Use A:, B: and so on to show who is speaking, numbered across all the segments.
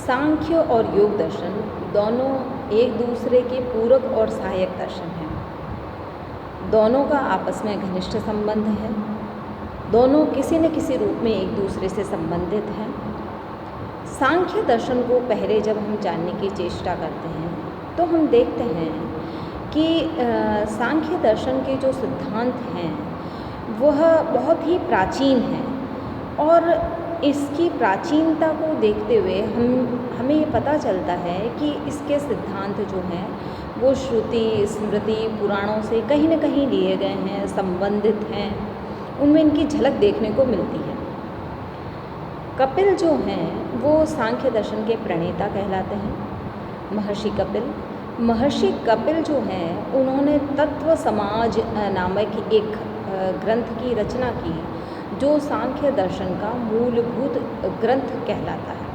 A: सांख्य और योग दर्शन दोनों एक दूसरे के पूरक और सहायक दर्शन हैं। दोनों का आपस में घनिष्ठ संबंध है। दोनों किसी न किसी रूप में एक दूसरे से संबंधित हैं। सांख्य दर्शन को पहले जब हम जानने की चेष्टा करते हैं तो हम देखते हैं कि सांख्य दर्शन के जो सिद्धांत हैं वह बहुत ही प्राचीन हैं और इसकी प्राचीनता को देखते हुए हमें ये पता चलता है कि इसके सिद्धांत जो हैं वो श्रुति स्मृति पुराणों से कहीं न कहीं लिए गए हैं, संबंधित हैं, उनमें इनकी झलक देखने को मिलती है। कपिल जो हैं वो सांख्य दर्शन के प्रणेता कहलाते हैं। महर्षि कपिल जो हैं उन्होंने तत्व समाज नामक एक ग्रंथ की रचना की जो सांख्य दर्शन का मूलभूत ग्रंथ कहलाता है।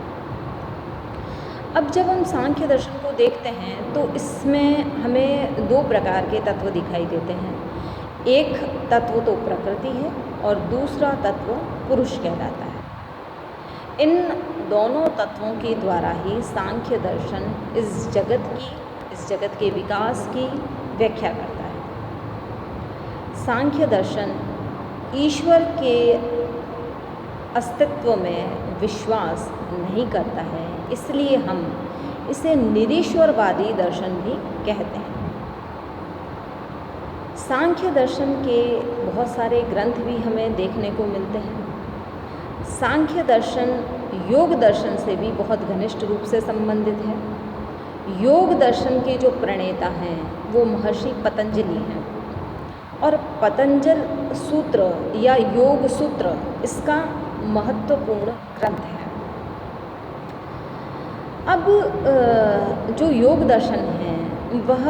A: अब जब हम सांख्य दर्शन को देखते हैं तो इसमें हमें दो प्रकार के तत्व दिखाई देते हैं। एक तत्व तो प्रकृति है और दूसरा तत्व पुरुष कहलाता है। इन दोनों तत्वों के द्वारा ही सांख्य दर्शन इस जगत के विकास की व्याख्या करता है। सांख्य दर्शन ईश्वर के अस्तित्व में विश्वास नहीं करता है, इसलिए हम इसे निरीश्वरवादी दर्शन भी कहते हैं। सांख्य दर्शन के बहुत सारे ग्रंथ भी हमें देखने को मिलते हैं। सांख्य दर्शन योग दर्शन से भी बहुत घनिष्ठ रूप से संबंधित है। योग दर्शन के जो प्रणेता हैं वो महर्षि पतंजलि हैं और पतंजल सूत्र या योग सूत्र इसका महत्वपूर्ण ग्रंथ है। अब जो योग दर्शन है वह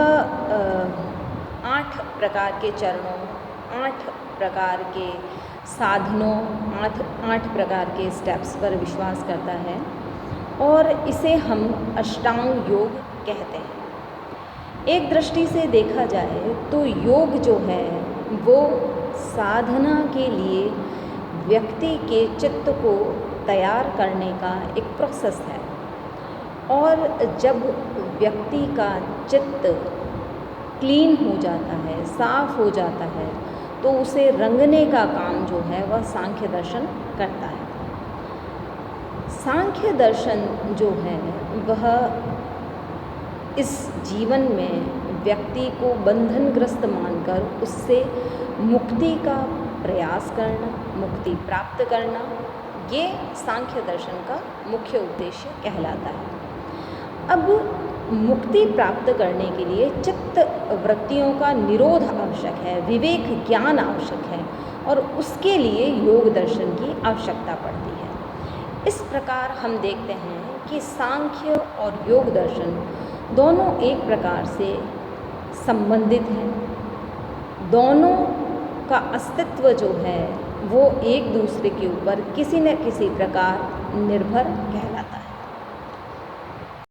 A: 8 प्रकार के चरणों, 8 प्रकार के साधनों, 8 प्रकार के स्टेप्स पर विश्वास करता है और इसे हम अष्टांग योग कहते हैं। एक दृष्टि से देखा जाए तो योग जो है वो साधना के लिए व्यक्ति के चित्त को तैयार करने का एक प्रोसेस है और जब व्यक्ति का चित्त क्लीन हो जाता है, साफ हो जाता है, तो उसे रंगने का काम जो है वह सांख्य दर्शन करता है। सांख्य दर्शन जो है वह इस जीवन में व्यक्ति को बंधनग्रस्त मानकर उससे मुक्ति का प्रयास करना, मुक्ति प्राप्त करना, ये सांख्य दर्शन का मुख्य उद्देश्य कहलाता है। अब मुक्ति प्राप्त करने के लिए चित्त वृत्तियों का निरोध आवश्यक है, विवेक ज्ञान आवश्यक है और उसके लिए योग दर्शन की आवश्यकता पड़ती है। इस प्रकार हम देखते हैं कि सांख्य और योग दर्शन दोनों एक प्रकार से संबंधित हैं। दोनों का अस्तित्व जो है वो एक दूसरे के ऊपर किसी न किसी प्रकार निर्भर है।